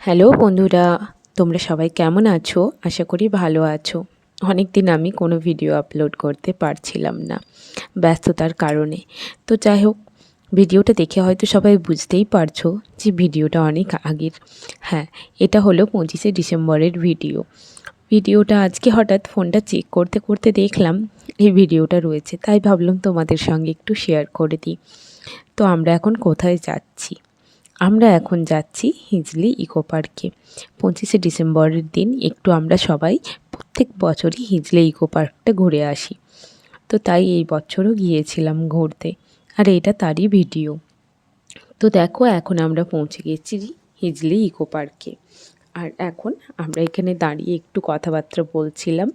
Hello বন্ধুরা, তোমরা সবাই কেমন আছো? আশা করি ভালো আছো। অনেক দিন আমি কোনো ভিডিও আপলোড করতে পারছিলাম না ব্যস্ততার কারণে। তো যাই হোক, ভিডিওটা দেখে হয়তো সবাই বুঝতেই পারছো যে ভিডিওটা অনেক আগের। হ্যাঁ, এটা হলো 25শে ডিসেম্বরের ভিডিওটা আজকে হঠাৎ ফোনটা চেক করতে করতে দেখলাম এই ভিডিওটা রয়েছে, তাই ভাবলাম তোমাদের সঙ্গে একটু শেয়ার করে দিই। তো আমরা এখন কোথায় যাচ্ছি? আমরা এখন যাচ্ছি হিজলি ইকো পার্কে। 25শে ডিসেম্বরের দিন একটু আমরা সবাই প্রত্যেক বছরই হিজলি ইকো পার্কটা ঘুরে আসি। তো তাই এই বছরও গিয়েছিলাম ঘুরতে, আর এটা তারই ভিডিও। তো দেখো, এখন আমরা পৌঁছে গেছি হিজলি ইকো পার্কে। আর এখন আমরা এখানে দাঁড়িয়ে একটু কথাবার্তা বলছিলাম,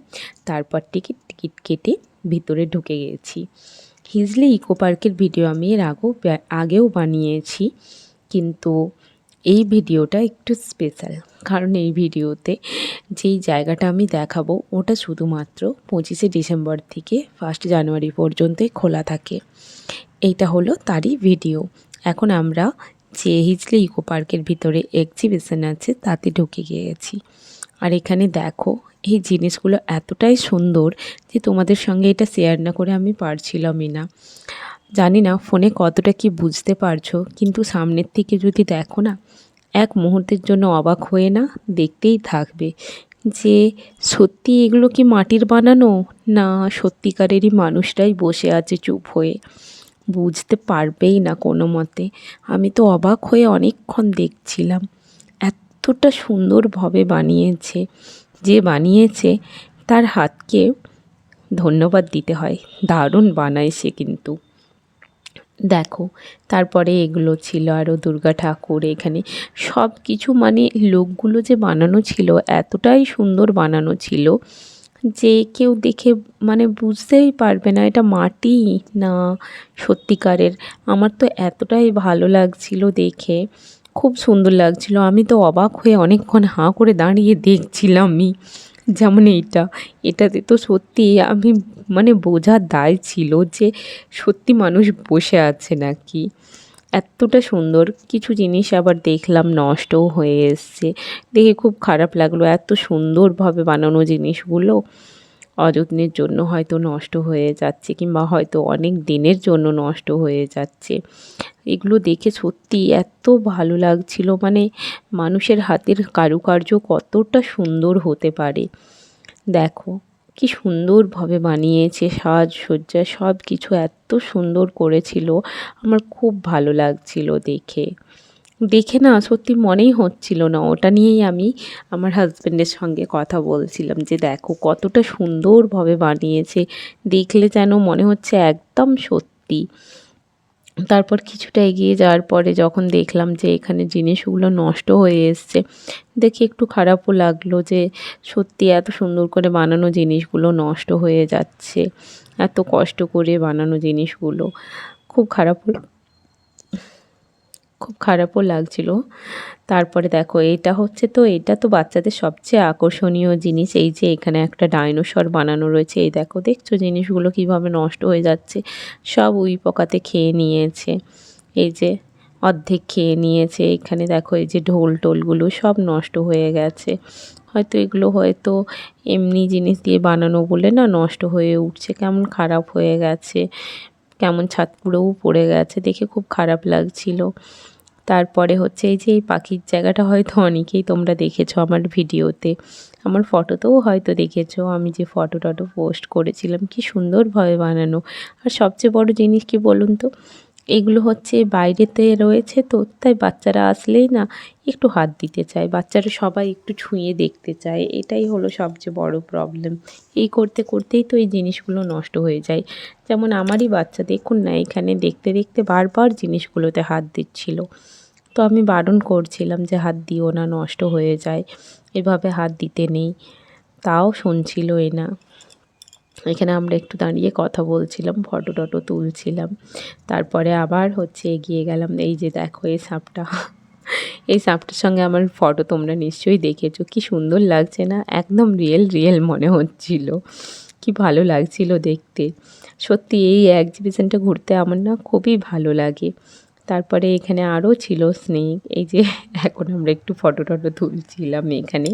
তারপর টিকিট কেটে ভিতরে ঢুকে গেছি। হিজলি ইকো পার্কের ভিডিও আমি এর আগেও বানিয়েছি, কিন্তু এই ভিডিওটা একটু স্পেশাল, কারণ এই ভিডিওতে যেই জায়গাটা আমি দেখাবো ওটা শুধুমাত্র 25শে ডিসেম্বর থেকে 1 জানুয়ারি পর্যন্তই খোলা থাকে। এইটা হলো তারই ভিডিও। এখন আমরা যে হিজলি ইকো পার্কের ভিতরে এক্সিবিশন আছে তাতে ঢুকে গিয়েছি। আর এখানে দেখো, এই জিনিসগুলো এতটাই সুন্দর যে তোমাদের সঙ্গে এটা শেয়ার না করে আমি পারছিলামই না। জানি না ফোনে কতটা কি বুঝতে পারছো, কিন্তু সামনের থেকে যদি দেখো না, এক মুহূর্তের জন্য অবাক হয়ে না দেখতেই থাকবে যে সত্যি এগুলো কি মাটির বানানো, না সত্যিকারেরই মানুষরাই বসে আছে চুপ হয়ে। বুঝতে পারবেই না কোনো মতে। আমি তো অবাক হয়ে অনেকক্ষণ দেখছিলাম। এতটা সুন্দরভাবে বানিয়েছে, যে বানিয়েছে তার হাতকে ধন্যবাদ দিতে হয়। দারুণ বানায় সে কিন্তু। দেখো, তারপরে এগুলো ছিল আরও দুর্গা ঠাকুর। এখানে সব কিছু মানে লোকগুলো যে বানানো ছিল এতটাই সুন্দর বানানো ছিল যে কেউ দেখে মানে বুঝতেই পারবে না এটা মাটি না সত্যিকারের। আমার তো এতটাই ভালো লাগছিল দেখে, খুব সুন্দর লাগছিল। আমি তো অবাক হয়ে অনেকক্ষণ হাঁ করে দাঁড়িয়ে দেখছিলামই। যেমন এটাতে তো সত্যি আমি মানে বোঝার দায় ছিল যে সত্যি মানুষ বসে আছে নাকি। এতটা সুন্দর কিছু জিনিস আবার দেখলাম নষ্টও হয়ে এসছে, দেখে খুব খারাপ লাগলো। এত সুন্দরভাবে বানানো জিনিসগুলো অযত্নের জন্য হয়তো নষ্ট হয়ে যাচ্ছে, কিংবা হয়তো অনেক দিনের জন্য নষ্ট হয়ে যাচ্ছে। এগুলো দেখে সত্যি এত ভালো লাগছিল, মানে মানুষের হাতের কারুকার্য কতটা সুন্দর হতে পারে। দেখো কি সুন্দরভাবে বানিয়েছে, সাজসজ্জা সব কিছু এত সুন্দর করেছিল। আমার খুব ভালো লাগছিল দেখে। দেখে না সত্যি মনেই হচ্ছিল না, ওটা নিয়েই আমি আমার হাজব্যান্ডের সঙ্গে কথা বলছিলাম যে দেখো কতটা সুন্দরভাবে বানিয়েছে, দেখলে যেন মনে হচ্ছে একদম সত্যি। তারপর কিছুটা এগিয়ে যাওয়ার পরে যখন দেখলাম যে এখানে জিনিসগুলো নষ্ট হয়ে এসছে, দেখে একটু খারাপও লাগলো যে সত্যি এত সুন্দর করে বানানো জিনিসগুলো নষ্ট হয়ে যাচ্ছে। এত কষ্ট করে বানানো জিনিসগুলো খুব খারাপও লাগছিল। তারপরে দেখো, এটা তো বাচ্চাদের সবচেয়ে আকর্ষণীয় জিনিস। এই যে এখানে একটা ডাইনোসর বানানো রয়েছে, এই দেখো দেখছো জিনিসগুলো কিভাবে নষ্ট হয়ে যাচ্ছে, সব উইপোকাতে খেয়ে নিয়েছে। এই যে অর্ধেক খেয়ে নিয়েছে। এখানে দেখো এই যে ঢোলগুলো সব নষ্ট হয়ে গেছে। হয়তো এমনি জিনিস দিয়ে বানানো বলে না নষ্ট হয়ে উঠছে, কেমন খারাপ হয়ে গেছে, কেমন ছাদ পুরোও পড়ে গেছে, দেখে খুব খারাপ লাগছিল। তারপরে হচ্ছে এই যে এই পাখির জায়গাটা হয়তো অনেকেই তোমরা দেখেছো আমার ভিডিওতে, আমার ফটোতেও হয়তো দেখেছো। আমি যে ফটো পোস্ট করেছিলাম, কি সুন্দরভাবে বানানো। আর সবচেয়ে বড় জিনিস কি বলুন তো, এগুলো হচ্ছে বাইরেতে রয়েছে, তো তাই বাচ্চারা আসলেই না একটু হাত দিতে চায়, বাচ্চারা সবাই একটু ছুঁয়ে দেখতে চায়। এটাই হলো সবচেয়ে বড় প্রবলেম। এই করতে করতেই তো এই জিনিসগুলো নষ্ট হয়ে যায়। যেমন আমারই বাচ্চা দেখুন না, এখানে দেখতে দেখতে বারবার জিনিসগুলোতে হাত দিচ্ছিল। তো আমি বারণ করছিলাম যে হাত দিও না, নষ্ট হয়ে যায়, এভাবে হাত দিতে নেই, তাও শুনছিলই না। এখানে আমরা একটু দাঁড়িয়ে কথা বলছিলাম, ফটো তুলছিলাম। তারপরে আবার হচ্ছে এগিয়ে গেলাম। এই যে দেখো এই সাপটা, এই সাপটার সঙ্গে আমার ফটো তোমরা নিশ্চয়ই দেখেছো। কি সুন্দর লাগছে না, একদম রিয়েল মনে হচ্ছিল। কি ভালো লাগছিল দেখতে। সত্যি এই এক্সিবিশনটা ঘুরতে আমার না খুবই ভালো লাগে। তারপরে এখানে আরও ছিল স্নেক। এই যে এখন আমরা একটু ফটো টটো তুলছিলাম এখানে,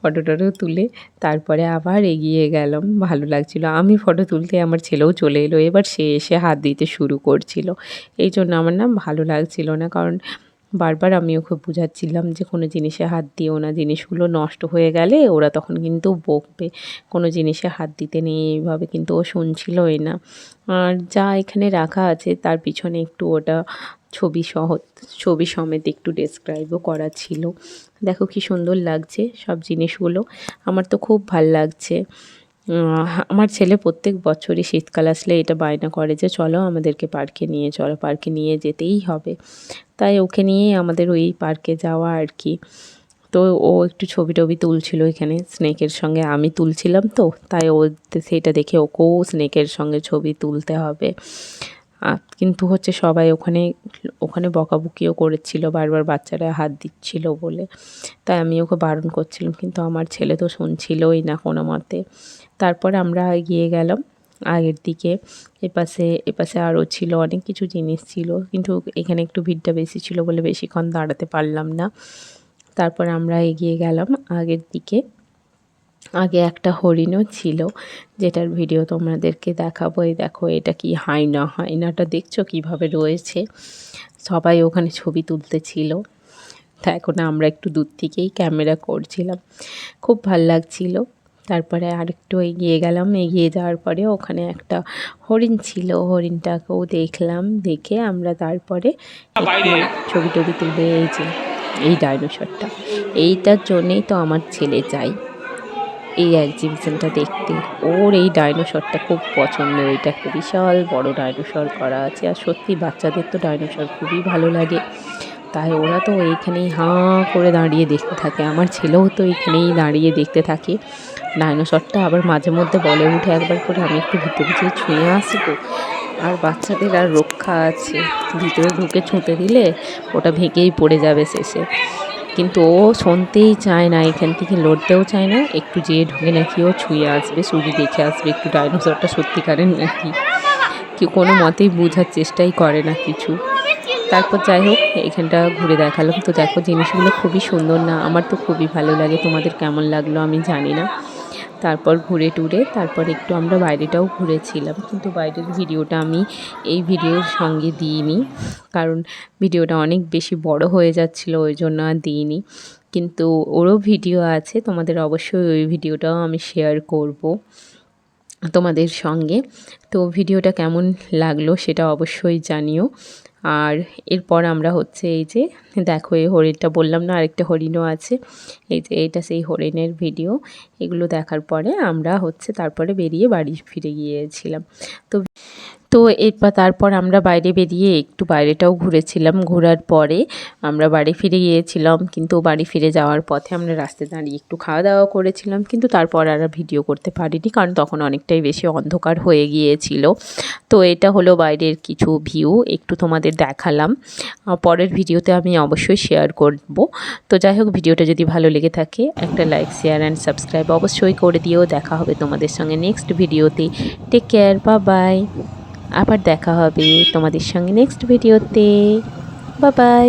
ফটো টটো তুলে তারপরে আবার এগিয়ে গেলাম। ভালো লাগছিল, আমি ফটো তুলতে আমার ছেলেও চলে এলো, এবার সে এসে হাত দিতে শুরু করছিল। এই জন্য আমার না ভালো লাগছিল না, কারণ বারবার আমি ওকে বোঝাচ্ছিলাম যে কোনো জিনিসে হাত দিও না, জিনিসগুলো নষ্ট হয়ে গেলে ওরা তখন কিন্তু বকবে, কোনো জিনিসে হাত দিতে নেই এইভাবে, কিন্তু ও শুনছিলই না। আর যা এখানে রাখা আছে তার পিছনে একটু ওটা ছবি সমেত একটু ডেসক্রাইবও করা ছিল। দেখো কি সুন্দর লাগছে সব জিনিসগুলো, আমার তো খুব ভাল লাগছে। আমার ছেলে প্রত্যেক বছরই শীতকাল আসলে এটা বায়না করে যে চলো আমাদেরকে পার্কে নিয়ে চলো, পার্কে নিয়ে যেতেই হবে। তাই ওকে নিয়েই আমাদের ওই পার্কে যাওয়া আর কি। তো ও একটু ছবি টবি তুলছিল এখানে স্নেকের সঙ্গে, আমি তুলছিলাম তো তাই ও সেটা দেখে ওকেও স্নেকের সঙ্গে ছবি তুলতে হবে। কিন্তু হচ্ছে সবাই ওখানে বকাবকিও করেছিল, বারবার বাচ্চারা হাত দিচ্ছিল বলে, তাই আমি ওকে বারণ করছিলাম, কিন্তু আমার ছেলে তো শুনছিলই না কোনো মতে। তারপর আমরা এগিয়ে গেলাম আগের দিকে। এপাশে আরও ছিল অনেক কিছু জিনিস ছিল, কিন্তু এখানে একটু ভিড়টা বেশি ছিল বলে বেশিক্ষণ দাঁড়াতে পারলাম না। তারপর আমরা এগিয়ে গেলাম আগের দিকে। আগে একটা হরিণও ছিল, যেটার ভিডিও তোমাদেরকে দেখাবো। এই দেখো এটা কি হায়না, হায়নাটা দেখছো কিভাবে রয়েছে, সবাই ওখানে ছবি তুলতেছিল। তা এখন আমরা একটু দূর থেকেই ক্যামেরা করছিলাম, খুব ভাল লাগছিল। তারপরে আরেকটু এগিয়ে গেলাম, এগিয়ে যাওয়ার পরে ওখানে একটা হরিণ ছিল, হরিণটাকেও দেখলাম, দেখে আমরা তারপরে ছবি টবি তুলে এই ডাইনোসরটা, এইটার জন্যেই তো আমার ছেলে চাই এই এক্সিবিশনটা দেখতে। ওর এই ডাইনোসরটা খুব পছন্দ, এটা একটা বিশাল বড় ডাইনোসর করা আছে, আর সত্যি বাচ্চাদের তো ডাইনোসর খুবই ভালো লাগে, তাই ওরা তো এইখানেই হাঁ করে দাঁড়িয়ে দেখতে থাকে। আমার ছেলেও তো এইখানেই দাঁড়িয়ে দেখতে থাকে ডাইনোসরটা, আবার মাঝে মধ্যে বলে উঠে একবার করে আমি একটু ভিতরে যেয়ে ছুঁয়ে আসবো। আর বাচ্চাদের আর রক্ষা আছে, ভিতরে ঢুকে ছুঁতে দিলে ওটা ভেঙেই পড়ে যাবে শেষে, কিন্তু ও শুনতেই চায় না, এখান থেকে লড়তেও চায় না, একটু যেয়ে ঢুকে নাকি ও ছুঁয়ে আসবে, শুধু দেখে আসবে একটু ডাইনোসরটা সত্যিকারের নাকি, কেউ কোনো মতেই বোঝার চেষ্টাই করে না কিছু। তারপর যাই হোক এখানটা ঘুরে দেখালাম। তো দেখো জিনিসগুলো খুবই সুন্দর না, আমার তো খুবই ভালো লাগে, তোমাদের কেমন লাগলো আমি জানি না। তারপর ঘুরে টুরে তারপর একটু আমরা বাইরেটাও ঘুরেছিলাম, কিন্তু বাইরের ভিডিওটা আমি এই ভিডিওর সঙ্গে দিইনি, কারণ ভিডিওটা অনেক বেশি বড় হয়ে যাচ্ছিল, ওই জন্য আর দিইনি। কিন্তু ওরও ভিডিও আছে, তোমাদের অবশ্যই ওই ভিডিওটাও আমি শেয়ার করব তোমাদের সঙ্গে। তো ভিডিওটা কেমন লাগলো সেটা অবশ্যই জানিও। আর এরপর আমরা হচ্ছে এই যে দেখো এই হরিণটা বললাম না, আরেকটা হরিণও আছে, এই যে এটা সেই হরিণের ভিডিও। এগুলো দেখার পরে আমরা হচ্ছে তারপরে বেরিয়ে বাড়ি ফিরে গিয়েছিলাম। তারপর আমরা বাইরে বেরিয়ে একটু বাইরেটাও ঘুরেছিলাম, ঘোরার পরে আমরা বাড়ি ফিরে গিয়েছিলাম। কিন্তু বাড়ি ফিরে যাওয়ার পথে আমরা রাস্তায় দাঁড়িয়ে একটু খাওয়া দাওয়া করেছিলাম, কিন্তু তারপর আর ভিডিও করতে পারিনি, কারণ তখন অনেকটাই বেশি অন্ধকার হয়ে গিয়েছিল। তো এটা হলো বাইরের কিছু ভিউ, একটু তোমাদের দেখালাম, পরের ভিডিওতে আমি অবশ্যই শেয়ার করব। তো যাই হোক ভিডিওটা যদি ভালো লেগে থাকে একটা লাইক শেয়ার অ্যান্ড সাবস্ক্রাইব অবশ্যই করে দিও। দেখা হবে তোমাদের সঙ্গে নেক্সট ভিডিওতে। Take care, bye. আবার দেখা হবে তোমাদের সঙ্গে নেক্সট ভিডিওতে। বাই।